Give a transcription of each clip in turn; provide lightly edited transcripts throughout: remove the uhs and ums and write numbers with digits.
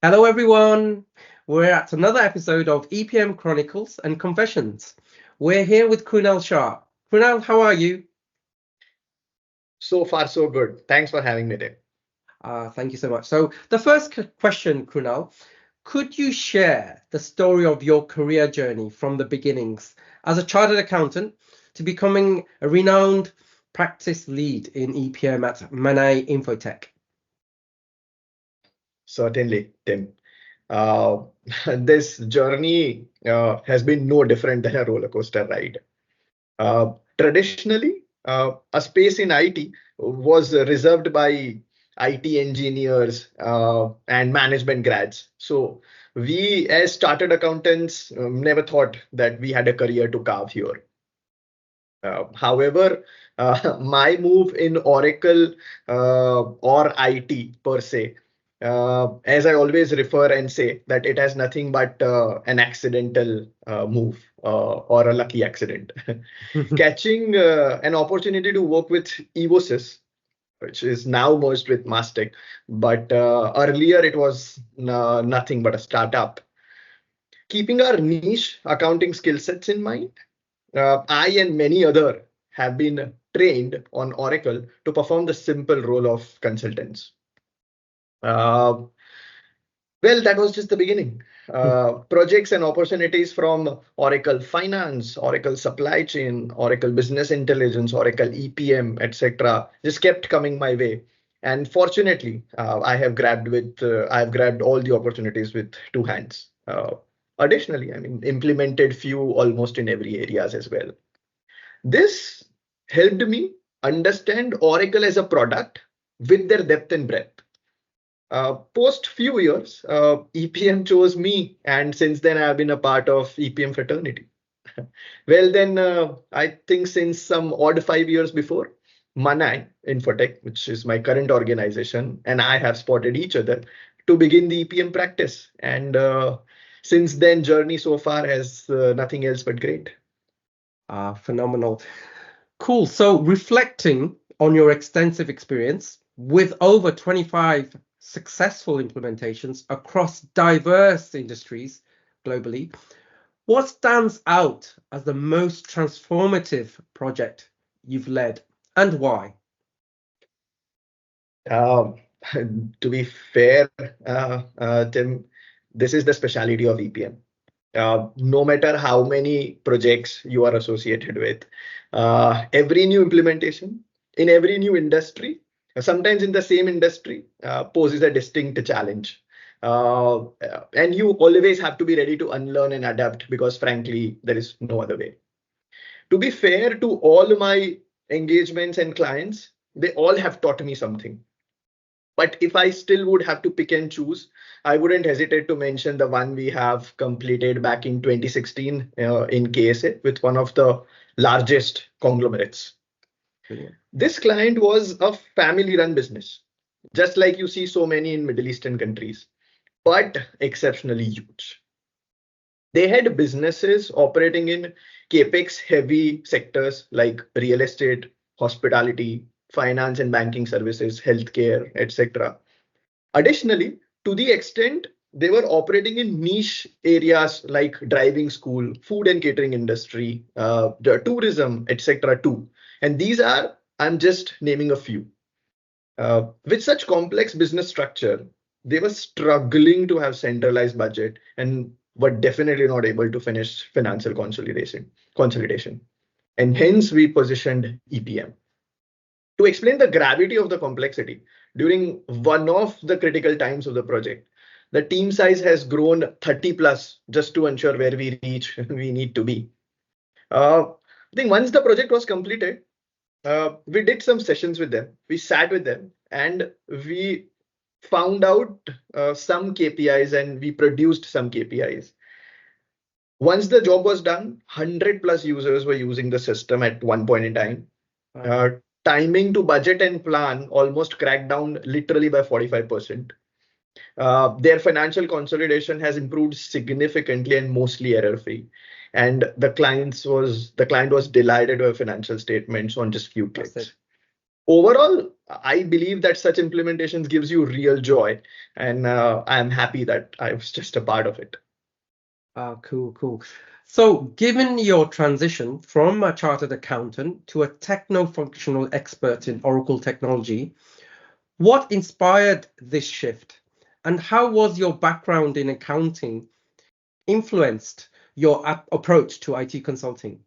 Hello, everyone. We're at another episode of EPM Chronicles and Confessions. We're here with Krunal Shah. Krunal, how are you? So far, so good. Thanks for having me there. Thank you so much. So, the first question, Krunal, could you share the story of your career journey from the beginnings as a chartered accountant to becoming a renowned practice lead in EPM at Mannai InfoTech? Certainly, Tim. Uh, this journey has been no different than a roller coaster ride. Traditionally, a space in IT was reserved by IT engineers and management grads. So we, as chartered accountants, never thought that we had a career to carve here. However, my move in Oracle or IT per se, as I always refer and say that it has nothing but an accidental move or a lucky accident. Catching an opportunity to work with Evosys, which is now merged with Mastech, but earlier it was nothing but a startup. Keeping our niche accounting skill sets in mind, I and many other have been trained on Oracle to perform the simple role of consultants. Uh, well, that was just the beginning. Projects and opportunities from Oracle Finance, Oracle Supply Chain, Oracle Business Intelligence, Oracle EPM, etc., just kept coming my way. And fortunately, I have grabbed all the opportunities with two hands. Additionally, I mean, implemented few almost in every areas as well. This helped me understand Oracle as a product with their depth and breadth. Post few years, EPM chose me, and since then I have been a part of EPM fraternity. Well, then I think since some odd 5 years before, Mannai InfoTech, which is my current organization, and I have spotted each other to begin the EPM practice. And since then, journey so far has nothing else but great. Phenomenal. Cool. So, reflecting on your extensive experience with over 25 successful implementations across diverse industries globally, what stands out as the most transformative project you've led and why? Um, to be fair, Tim, this is the speciality of EPM. No matter how many projects you are associated with, every new implementation in every new industry, sometimes in the same industry, poses a distinct challenge. And you always have to be ready to unlearn and adapt because, frankly, there is no other way. To be fair to all my engagements and clients, they all have taught me something. But if I still would have to pick and choose, I wouldn't hesitate to mention the one we have completed back in 2016 in KSA with one of the largest conglomerates. Brilliant. This client was a family run business, just like you see so many in Middle Eastern countries, but exceptionally huge. They had businesses operating in capex heavy sectors like real estate, hospitality, finance and banking services, healthcare, etc. Additionally, to the extent they were operating in niche areas like driving school, food and catering industry, the tourism, etc. too. And these are, I'm just naming a few. With such complex business structure, they were struggling to have centralized budget and were definitely not able to finish financial consolidation. And hence we positioned EPM. To explain the gravity of the complexity, during one of the critical times of the project, the team size has grown 30 plus just to ensure where we reach we need to be. I think once the project was completed, we did some sessions with them. We sat with them and we found out some KPIs and we produced some KPIs. Once the job was done, 100 plus users were using the system at one point in time. Uh, Timing to budget and plan almost cracked down literally by 45%. Their financial consolidation has improved significantly and mostly error free. And the client was delighted with financial statements on just few That's it. clicks. overall, I believe that such implementations gives you real joy, and I'm happy that I was just a part of it. Cool. So, given your transition from a chartered accountant to a techno-functional expert in Oracle technology, what inspired this shift? And how was your background in accounting influenced your approach to IT consulting?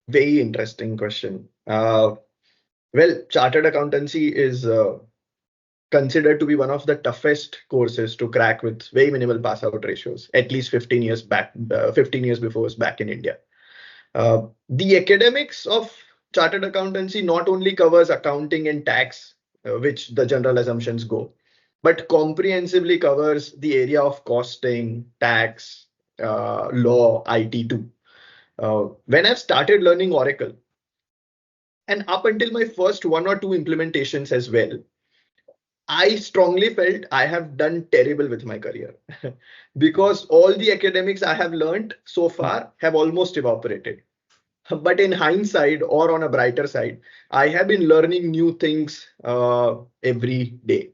Very interesting question. Chartered accountancy is considered to be one of the toughest courses to crack with very minimal pass out ratios, at least 15 years back, 15 years before was back in India. The academics of chartered accountancy not only covers accounting and tax, which the general assumptions go, but comprehensively covers the area of costing, tax, law, IT too. When I've started learning Oracle, and up until my first one or two implementations as well, I strongly felt I have done terrible with my career because all the academics I have learned so far have almost evaporated. But in hindsight, or on a brighter side, I have been learning new things every day.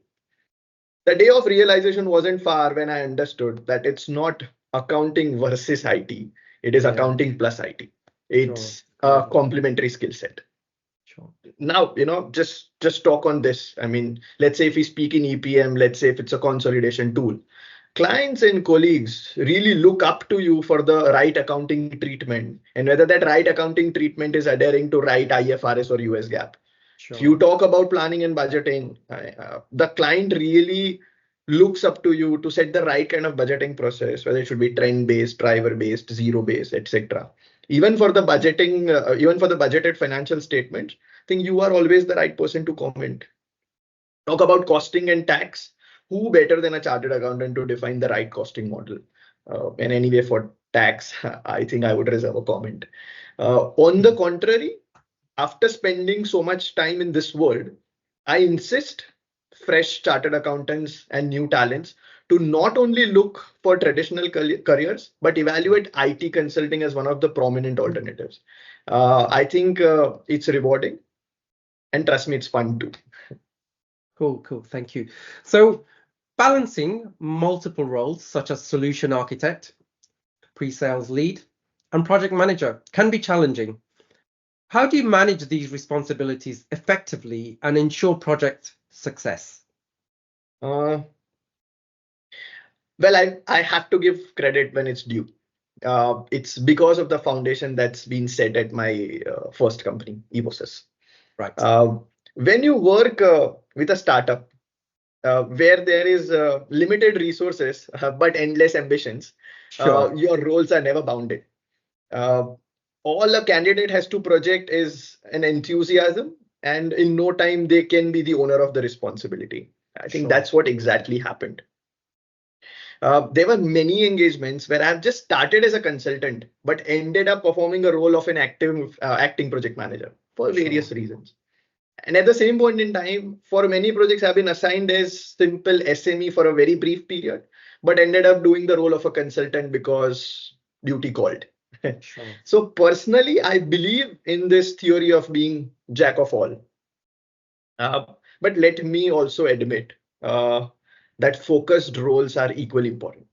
The day of realization wasn't far when I understood that it's not accounting versus IT, it is Yeah, accounting plus IT. sure. It's a complementary skill set. Sure. Now, just talk on this. I mean, let's say if we speak in EPM, let's say if it's a consolidation tool, clients and colleagues really look up to you for the right accounting treatment and whether that right accounting treatment is adhering to right IFRS or US GAAP. If you Sure. talk about planning and budgeting, the client really looks up to you to set the right kind of budgeting process, whether it should be trend based, driver based, zero based, etc. Even for the budgeting, even for the budgeted financial statements, I think you are always the right person to comment. Talk about costing and tax. Who better than a chartered accountant to define the right costing model? And anyway, for tax, I think I would reserve a comment. On the contrary, after spending so much time in this world, I insist fresh chartered accountants and new talents to not only look for traditional careers, but evaluate IT consulting as one of the prominent alternatives. I think it's rewarding, and trust me, it's fun too. Cool. Thank you. So, balancing multiple roles such as solution architect, pre-sales lead, and project manager can be challenging. How do you manage these responsibilities effectively and ensure project success? Uh, I have to give credit when it's due. It's because of the foundation that's been set at my first company, Evosys. Right. When you work with a startup where there is limited resources but endless ambitions, Sure. your roles are never bounded. Uh, all a candidate has to project is an enthusiasm, and in no time they can be the owner of the responsibility. I think Sure. that's what exactly happened. There were many engagements where I've just started as a consultant, but ended up performing a role of an active acting project manager for various reasons. And at the same point in time, for many projects, I've been assigned as simple SME for a very brief period, but ended up doing the role of a consultant because duty called. Sure. So personally, I believe in this theory of being jack of all. But let me also admit that focused roles are equally important.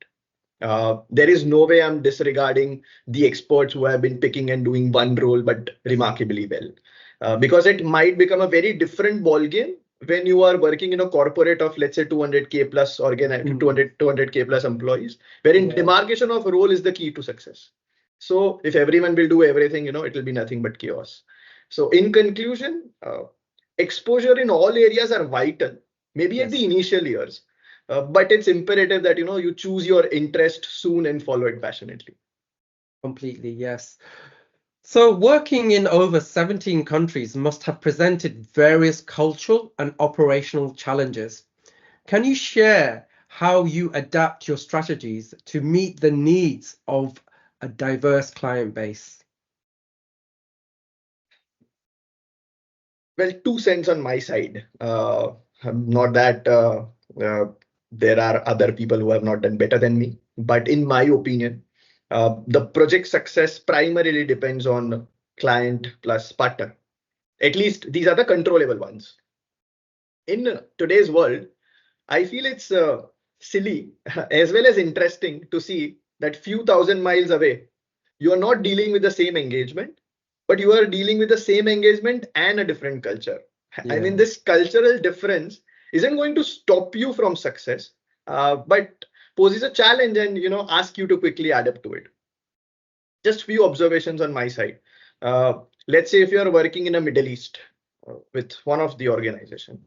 There is no way I'm disregarding the experts who have been picking and doing one role but remarkably well. Because it might become a very different ballgame when you are working in a corporate of, let's say, 200K plus 200K plus employees, wherein demarcation of role is the key to success. So if everyone will do everything, it will be nothing but chaos. So in conclusion, exposure in all areas are vital, maybe at the initial years, but it's imperative that you choose your interest soon and follow it passionately. Completely, yes. So working in over 17 countries must have presented various cultural and operational challenges. Can you share how you adapt your strategies to meet the needs of a diverse client base? Well, 2 cents on my side. Not that there are other people who have not done better than me, but in my opinion, the project success primarily depends on client plus partner. At least these are the controllable ones. In today's world, I feel it's silly as well as interesting to see that few thousand miles away, you are not dealing with the same engagement, but you are dealing with the same engagement and a different culture. I mean, this cultural difference isn't going to stop you from success, but poses a challenge and ask you to quickly adapt to it. Just few observations on my side. Let's say if you are working in a Middle East with one of the organization,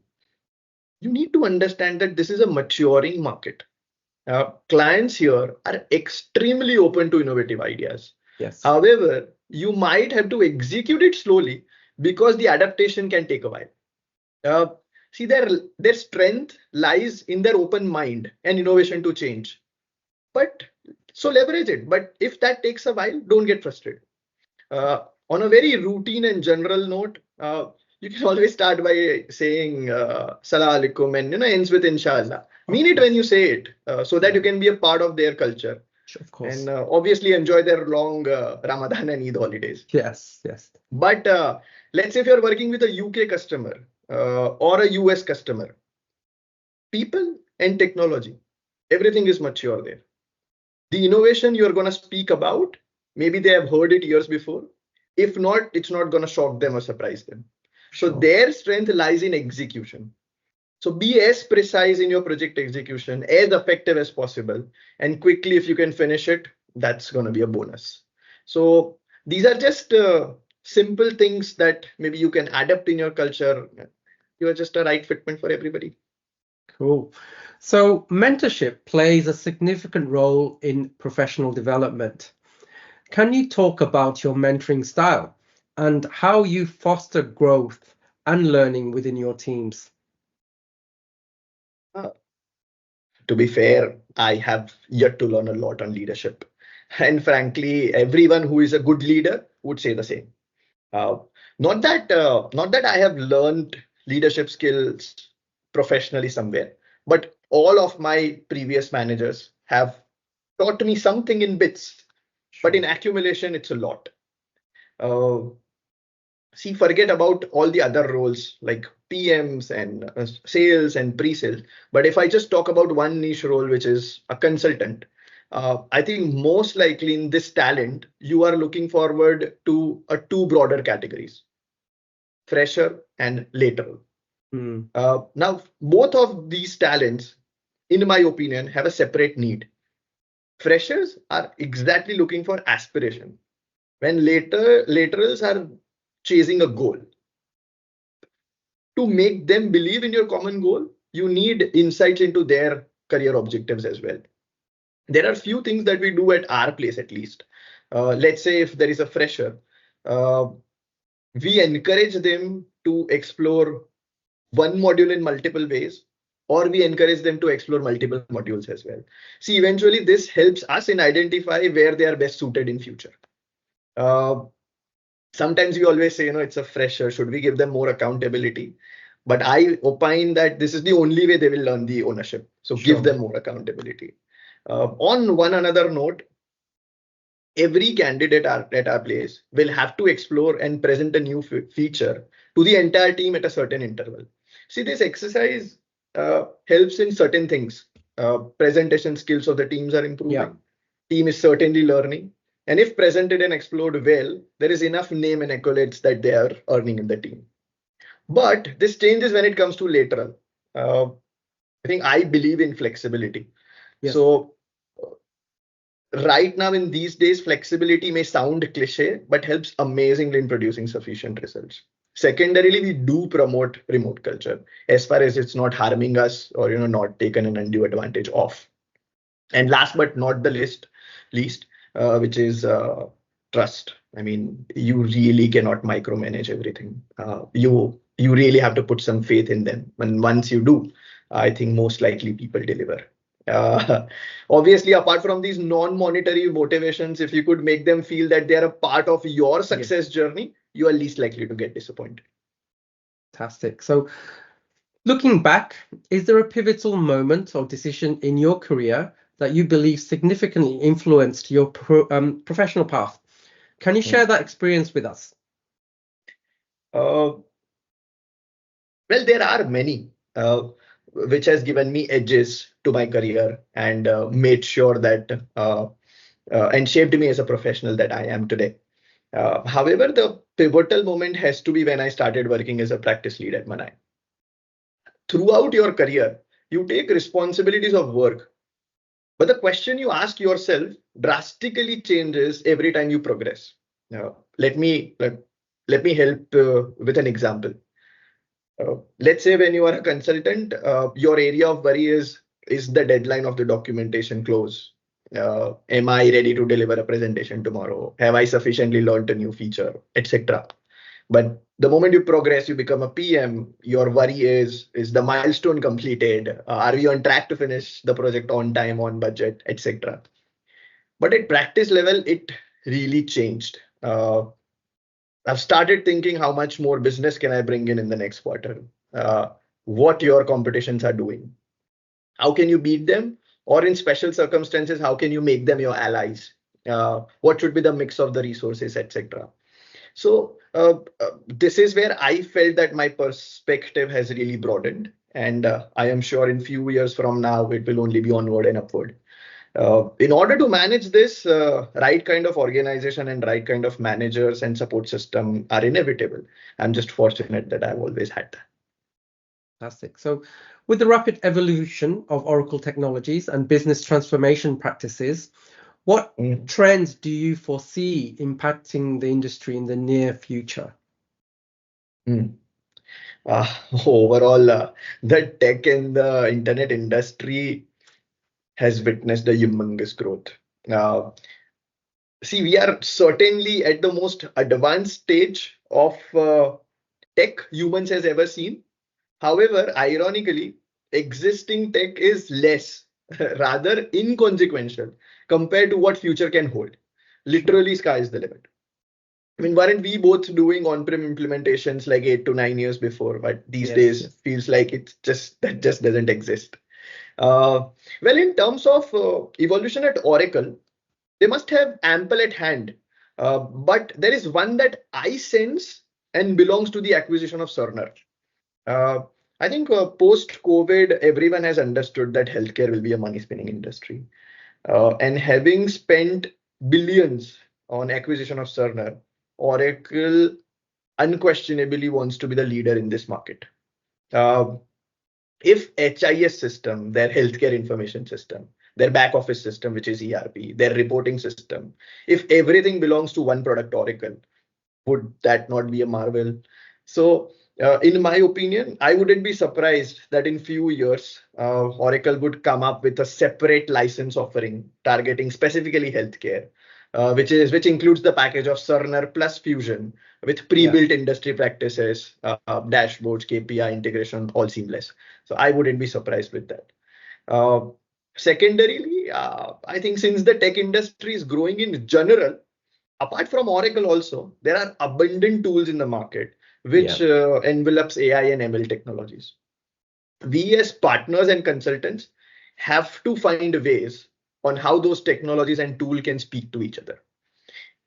you need to understand that this is a maturing market. Clients here are extremely open to innovative ideas. Yes. However, you might have to execute it slowly because the adaptation can take a while. See, their strength lies in their open mind and innovation to change. But so leverage it. But if that takes a while, don't get frustrated. On a very routine and general note, you can always start by saying Salam alaikum and ends with inshallah. Mean it when you say it, so that you can be a part of their culture. Of course. And obviously enjoy their long Ramadan and Eid holidays. Yes. But let's say if you're working with a UK customer or a US customer, people and technology, everything is mature there. The innovation you're going to speak about, maybe they have heard it years before. If not, it's not going to shock them or surprise them. So their strength lies in execution. So be as precise in your project execution, as effective as possible, and quickly, if you can finish it, that's going to be a bonus. So these are just simple things that maybe you can adapt in your culture. You are just a right fitment for everybody. Cool. So mentorship plays a significant role in professional development. Can you talk about your mentoring style and how you foster growth and learning within your teams? To be fair, I have yet to learn a lot on leadership. And frankly, everyone who is a good leader would say the same. Not that I have learned leadership skills professionally somewhere, but all of my previous managers have taught me something in bits, but in accumulation, it's a lot. See, forget about all the other roles like PMs and sales and pre-sales. But if I just talk about one niche role, which is a consultant, I think most likely in this talent, you are looking forward to two broader categories, fresher and lateral. Now, both of these talents, in my opinion, have a separate need. Freshers are exactly looking for aspiration, when laterals are chasing a goal. To make them believe in your common goal, you need insights into their career objectives as well. There are few things that we do at our place, at least. Let's say if there is a fresher, we encourage them to explore one module in multiple ways, or we encourage them to explore multiple modules as well. See, eventually this helps us in identify where they are best suited in future. Sometimes we always say, it's a fresher, should we give them more accountability? But I opine that this is the only way they will learn the ownership. So give them more accountability. On one another note, every candidate at our place will have to explore and present a new feature to the entire team at a certain interval. See, this exercise helps in certain things. Presentation skills of the teams are improving. Team is certainly learning. And if presented and explored well, there is enough name and accolades that they are earning in the team. But this changes when it comes to lateral. I think I believe in flexibility. Yes. So right now in these days, flexibility may sound cliche, but helps amazingly in producing sufficient results. Secondarily, we do promote remote culture as far as it's not harming us or not taken an undue advantage of. And last but not the least, which is trust. I mean, you really cannot micromanage everything. You really have to put some faith in them. And once you do, I think most likely people deliver. Obviously, apart from these non-monetary motivations, if you could make them feel that they are a part of your success journey, you are least likely to get disappointed. Fantastic. So looking back, is there a pivotal moment or decision in your career that you believe significantly influenced your professional path? Can you share that experience with us? Uh, well, there are many which has given me edges to my career and made sure that and shaped me as a professional that I am today. However, the pivotal moment has to be when I started working as a practice lead at Mannai. Throughout your career, you take responsibilities of work, but the question you ask yourself drastically changes every time you progress. Let me help with an example. Let's say when you are a consultant, your area of worry is the deadline of the documentation close. Am I ready to deliver a presentation tomorrow? Have I sufficiently learned a new feature, etc. But the moment you progress, you become a PM. Your worry is the milestone completed? Are we on track to finish the project on time, on budget, etc. But at practice level, it really changed. I've started thinking how much more business can I bring in the next quarter? Uh, what your competitions are doing? How can you beat them? Or in special circumstances, how can you make them your allies? What should be the mix of the resources, etc. So this is where I felt that my perspective has really broadened, and I am sure in few years from now it will only be onward and upward. In order to manage this, right kind of organization and right kind of managers and support system are inevitable. I'm just fortunate that I've always had that. Fantastic. So, with the rapid evolution of Oracle technologies and business transformation practices, what trends do you foresee impacting the industry in the near future? Overall, the tech and the internet industry has witnessed a humongous growth. See, we are certainly at the most advanced stage of tech humans has ever seen. However, ironically, existing tech is less, rather inconsequential compared to what future can hold. Literally, sky is the limit. I mean, weren't we both doing on-prem implementations like 8 to 9 years before? But these days feels like that just doesn't exist. Well, in terms of evolution at Oracle, they must have ample at hand. But there is one that I sense and belongs to the acquisition of Cerner. I think post-COVID, everyone has understood that healthcare will be a money-spinning industry. And having spent billions on acquisition of Cerner, Oracle unquestionably wants to be the leader in this market. If HIS system, their healthcare information system, their back office system, which is ERP, their reporting system, if everything belongs to one product, Oracle, would that not be a marvel? So, in my opinion, I wouldn't be surprised that in few years, Oracle would come up with a separate license offering targeting specifically healthcare, which includes the package of Cerner plus Fusion with pre-built industry practices, dashboards, KPI integration, all seamless. So I wouldn't be surprised with that. Secondarily, I think since the tech industry is growing in general, apart from Oracle also, there are abundant tools in the market which envelops AI and ML technologies. We as partners and consultants have to find ways on how those technologies and tool can speak to each other.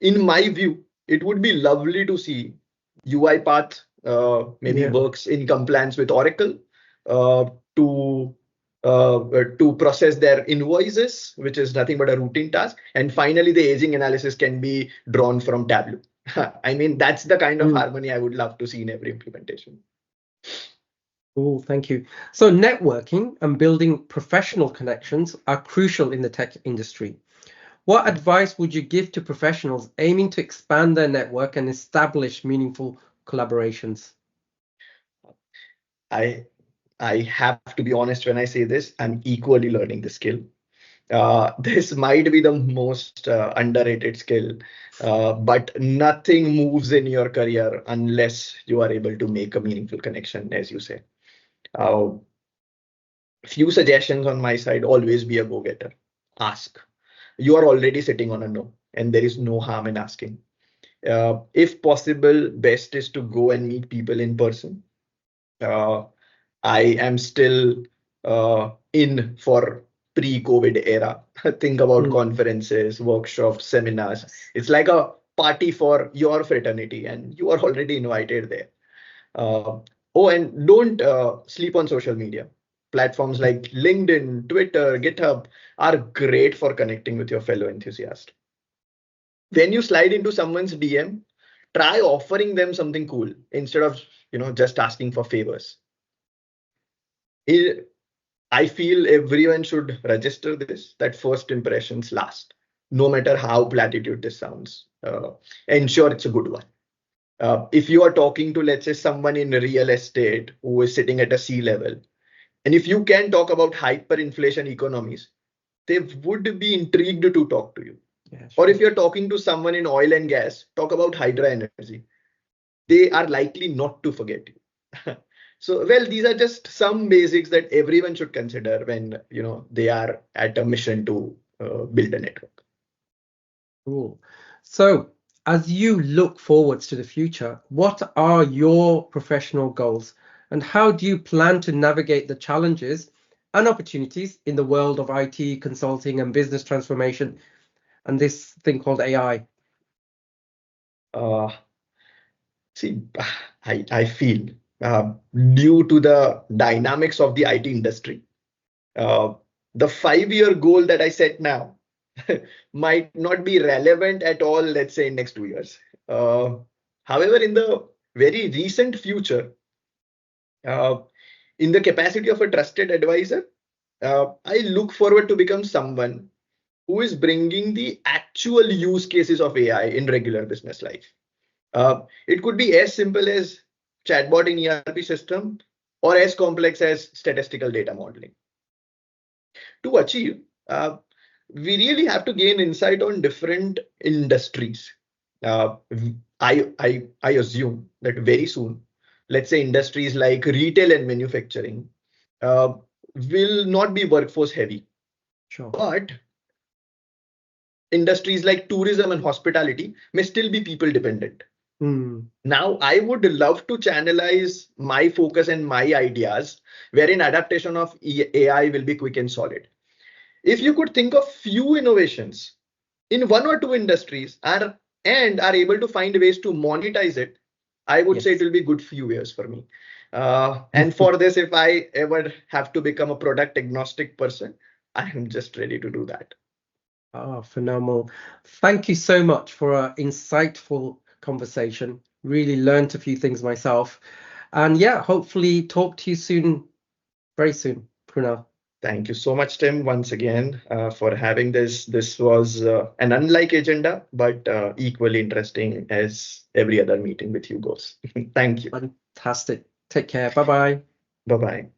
In my view, it would be lovely to see UiPath maybe works in compliance with Oracle to process their invoices, which is nothing but a routine task. And finally, the aging analysis can be drawn from Tableau. I mean, that's the kind of harmony I would love to see in every implementation. Oh, thank you. So networking and building professional connections are crucial in the tech industry. What advice would you give to professionals aiming to expand their network and establish meaningful collaborations? I have to be honest when I say this, I'm equally learning the skill. This might be the most underrated skill, but nothing moves in your career unless you are able to make a meaningful connection, as you say. Few suggestions on my side, always be a go-getter. Ask. You are already sitting on a no, and there is no harm in asking. If possible, best is to go and meet people in person. I am still in for pre-COVID era. Think about conferences, workshops, seminars. It's like a party for your fraternity, and you are already invited there. Oh, and don't sleep on social media. Platforms like LinkedIn, Twitter, GitHub are great for connecting with your fellow enthusiasts. When you slide into someone's DM, try offering them something cool instead of just asking for favors. I feel everyone should register this, that first impressions last, no matter how platitude this sounds. Ensure it's a good one. If you are talking to, let's say, someone in real estate who is sitting at a C level, and if you can talk about hyperinflation economies, they would be intrigued to talk to you. Yeah, Or sure. if you're talking to someone in oil and gas, talk about hydra energy. They are likely not to forget you. So, well, these are just some basics that everyone should consider when they are at a mission to build a network. Cool. So, as you look forwards to the future, what are your professional goals and how do you plan to navigate the challenges and opportunities in the world of IT, consulting, and business transformation and this thing called AI? Uh, See, I feel due to the dynamics of the IT industry, uh, the 5-year goal that I set now might not be relevant at all, let's say in next 2 years. Uh, However, in the very recent future, uh, in the capacity of a trusted advisor, I look forward to become someone who is bringing the actual use cases of AI in regular business life. It could be as simple as chatbot in ERP system or as complex as statistical data modeling. To achieve, we really have to gain insight on different industries. Uh, I assume that very soon, let's say industries like retail and manufacturing uh, will not be workforce heavy, Sure. but industries like tourism and hospitality may still be people dependent. Hmm. Now, I would love to channelize my focus and my ideas wherein adaptation of AI will be quick and solid. If you could think of few innovations in one or two industries and are able to find ways to monetize it, I would say it Yes. will be good few years for me. And for this, if I ever have to become a product agnostic person, I am just ready to do that. Ah, phenomenal. Thank you so much for an insightful conversation. Really learned a few things myself. And yeah, hopefully talk to you soon, very soon, Krunal. Thank you so much, Tim, once again for having this. This was an unlike agenda, but equally interesting as every other meeting with you goes. Thank you. Fantastic. Take care. Bye bye. Bye bye.